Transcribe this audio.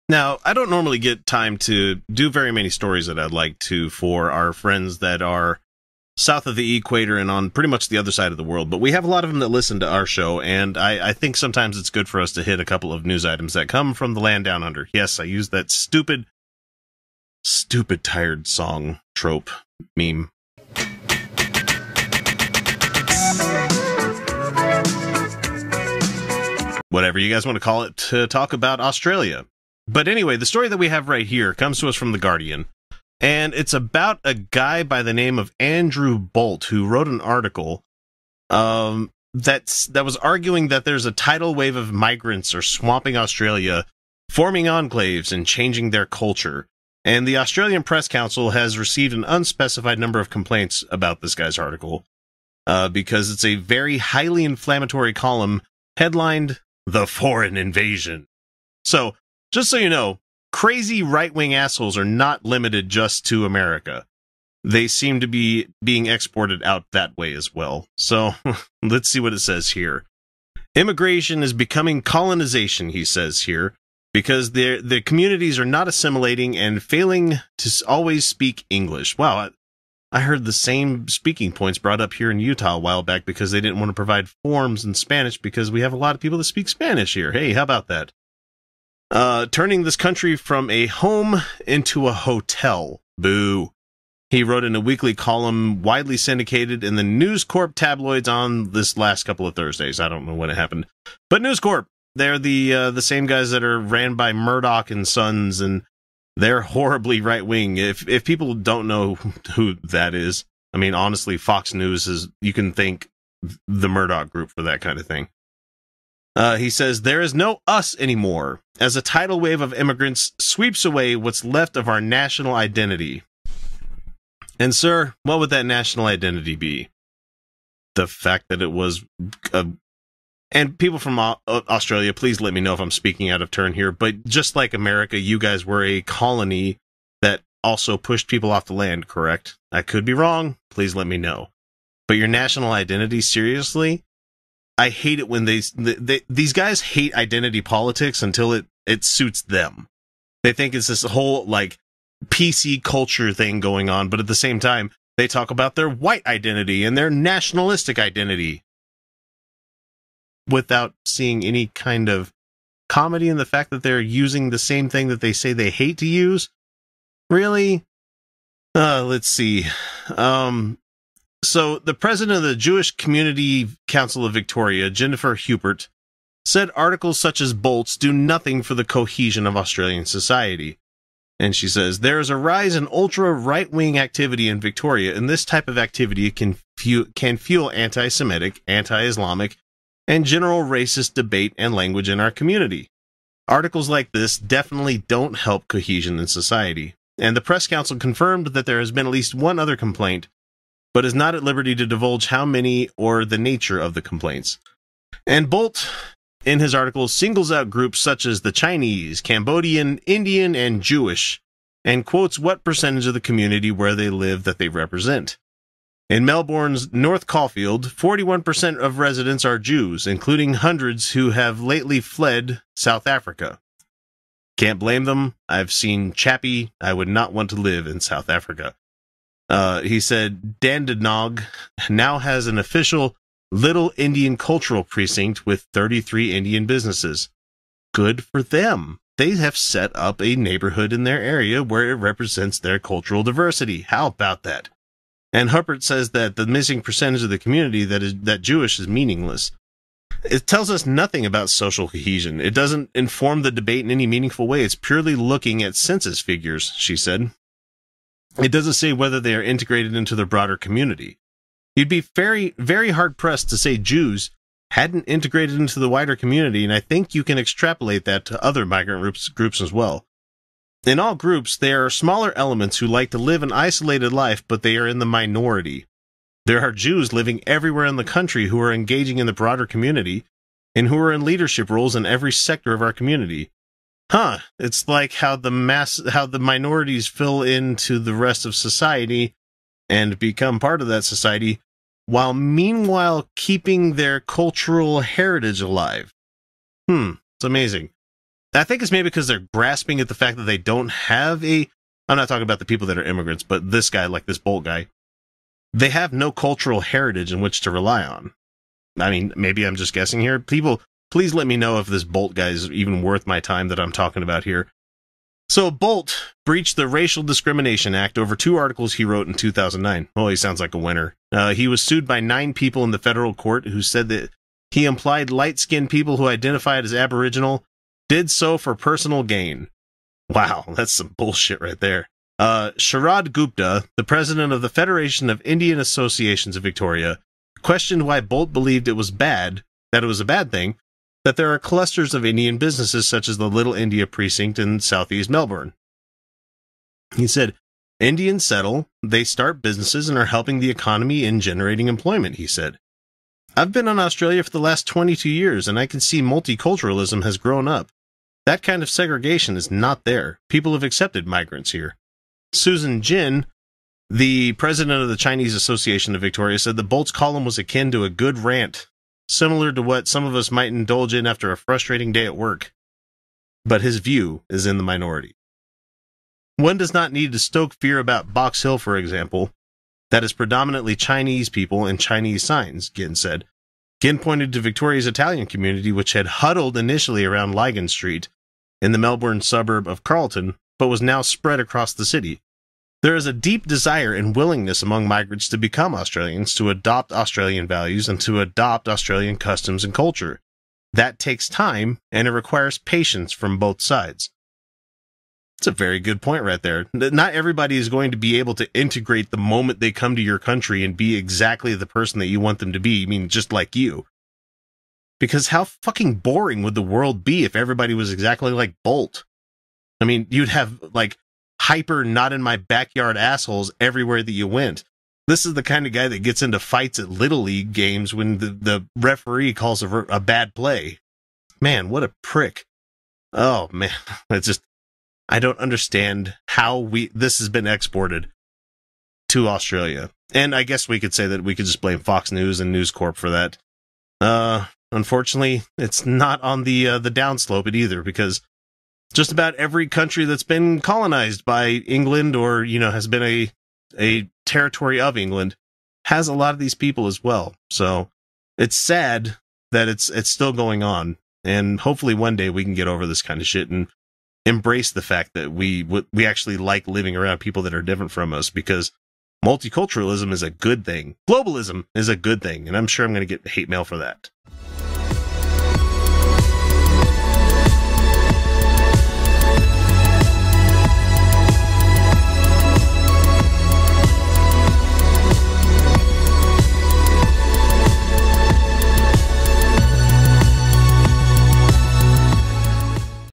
Now, I don't normally get time to do very many stories that I'd like to for our friends that are south of the equator and on pretty much the other side of the world, but we have a lot of them that listen to our show, and I think sometimes it's good for us to hit a couple of news items that come from the land down under. Yes, I used that stupid tired song trope meme. Whatever you guys want to call it, to talk about Australia. But anyway, the story that we have right here comes to us from The Guardian, and it's about a guy by the name of Andrew Bolt, who wrote an article that was arguing that there's a tidal wave of migrants are swamping Australia, forming enclaves and changing their culture. And the Australian Press Council has received an unspecified number of complaints about this guy's article, because it's a very highly inflammatory column headlined, "The Foreign Invasion." So, just so you know, crazy right-wing assholes are not limited just to America. They seem to be being exported out that way as well. So, let's see what it says here. Immigration is becoming colonization, he says here, because the communities are not assimilating and failing to always speak English. Wow, I heard the same speaking points brought up here in Utah a while back because they didn't want to provide forms in Spanish because we have a lot of people that speak Spanish here. Hey, how about that? Turning this country from a home into a hotel. Boo. He wrote in a weekly column widely syndicated in the News Corp tabloids on this last couple of Thursdays. I don't know when it happened. But News Corp, they're the same guys that are ran by Murdoch and Sons, and they're horribly right-wing. If people don't know who that is, I mean, honestly, Fox News is, you can thank the Murdoch group for that kind of thing. He says, there is no us anymore, as a tidal wave of immigrants sweeps away what's left of our national identity. And sir, what would that national identity be? The fact that it was... and people from Australia, please let me know if I'm speaking out of turn here, but just like America, you guys were a colony that also pushed people off the land, correct? I could be wrong. Please let me know. But your national identity, seriously? I hate it when these guys hate identity politics until it suits them. They think it's this whole, like, PC culture thing going on, but at the same time, they talk about their white identity and their nationalistic identity without seeing any kind of comedy in the fact that they're using the same thing that they say they hate to use. Really? Let's see. So, the president of the Jewish Community Council of Victoria, Jennifer Hupert, said articles such as Bolt's do nothing for the cohesion of Australian society. And she says, there is a rise in ultra-right-wing activity in Victoria, and this type of activity can fuel anti-Semitic, anti-Islamic, and general racist debate and language in our community. Articles like this definitely don't help cohesion in society. And the Press Council confirmed that there has been at least one other complaint, but is not at liberty to divulge how many or the nature of the complaints. And Bolt, in his article, singles out groups such as the Chinese, Cambodian, Indian, and Jewish, and quotes what percentage of the community where they live that they represent. In Melbourne's North Caulfield, 41% of residents are Jews, including hundreds who have lately fled South Africa. Can't blame them. I've seen Chappie. I would not want to live in South Africa. He said Dandenong now has an official Little Indian Cultural Precinct with 33 Indian businesses. Good for them. They have set up a neighborhood in their area where it represents their cultural diversity. How about that? And Huppert says that the missing percentage of the community that Jewish is meaningless. It tells us nothing about social cohesion. It doesn't inform the debate in any meaningful way. It's purely looking at census figures, she said. It doesn't say whether they are integrated into the broader community. You'd be very, very hard-pressed to say Jews hadn't integrated into the wider community, and I think you can extrapolate that to other migrant groups as well. In all groups, there are smaller elements who like to live an isolated life, but they are in the minority. There are Jews living everywhere in the country who are engaging in the broader community, and who are in leadership roles in every sector of our community. It's like how the minorities fill into the rest of society and become part of that society, while meanwhile keeping their cultural heritage alive. It's amazing. I think it's maybe because they're grasping at the fact that they don't have I'm not talking about the people that are immigrants, but this guy, like this Bolt guy, they have no cultural heritage in which to rely on. I mean, maybe I'm just guessing here. People, please let me know if this Bolt guy is even worth my time that I'm talking about here. So Bolt breached the Racial Discrimination Act over 2 articles he wrote in 2009. Oh, he sounds like a winner. He was sued by 9 people in the federal court who said that he implied light-skinned people who identified as Aboriginal did so for personal gain. Wow, that's some bullshit right there. Sharad Gupta, the president of the Federation of Indian Associations of Victoria, questioned why Bolt believed it was a bad thing, that there are clusters of Indian businesses such as the Little India precinct in southeast Melbourne. He said, Indians settle, they start businesses and are helping the economy in generating employment, he said. I've been in Australia for the last 22 years and I can see multiculturalism has grown up. That kind of segregation is not there. People have accepted migrants here. Susan Jin, the president of the Chinese Association of Victoria, said that Bolt's column was akin to a good rant, similar to what some of us might indulge in after a frustrating day at work. But his view is in the minority. One does not need to stoke fear about Box Hill, for example. That is predominantly Chinese people and Chinese signs, Ginn said. Ginn pointed to Victoria's Italian community, which had huddled initially around Lygon Street in the Melbourne suburb of Carlton, but was now spread across the city. There is a deep desire and willingness among migrants to become Australians, to adopt Australian values, and to adopt Australian customs and culture. That takes time, and it requires patience from both sides. It's a very good point right there. Not everybody is going to be able to integrate the moment they come to your country and be exactly the person that you want them to be. I mean, just like you. Because how fucking boring would the world be if everybody was exactly like Bolt? I mean, you'd have, like, hyper not-in-my-backyard assholes everywhere that you went. This is the kind of guy that gets into fights at Little League games when the referee calls a bad play. Man, what a prick. Oh, man. It's just... I don't understand how this has been exported to Australia. And I guess we could say that we could just blame Fox News and News Corp for that. Unfortunately, it's not on the downslope either, because just about every country that's been colonized by England or, has been a territory of England has a lot of these people as well. So it's sad that it's still going on. And hopefully one day we can get over this kind of shit and embrace the fact that we actually like living around people that are different from us, because multiculturalism is a good thing. Globalism is a good thing, and I'm sure I'm going to get hate mail for that.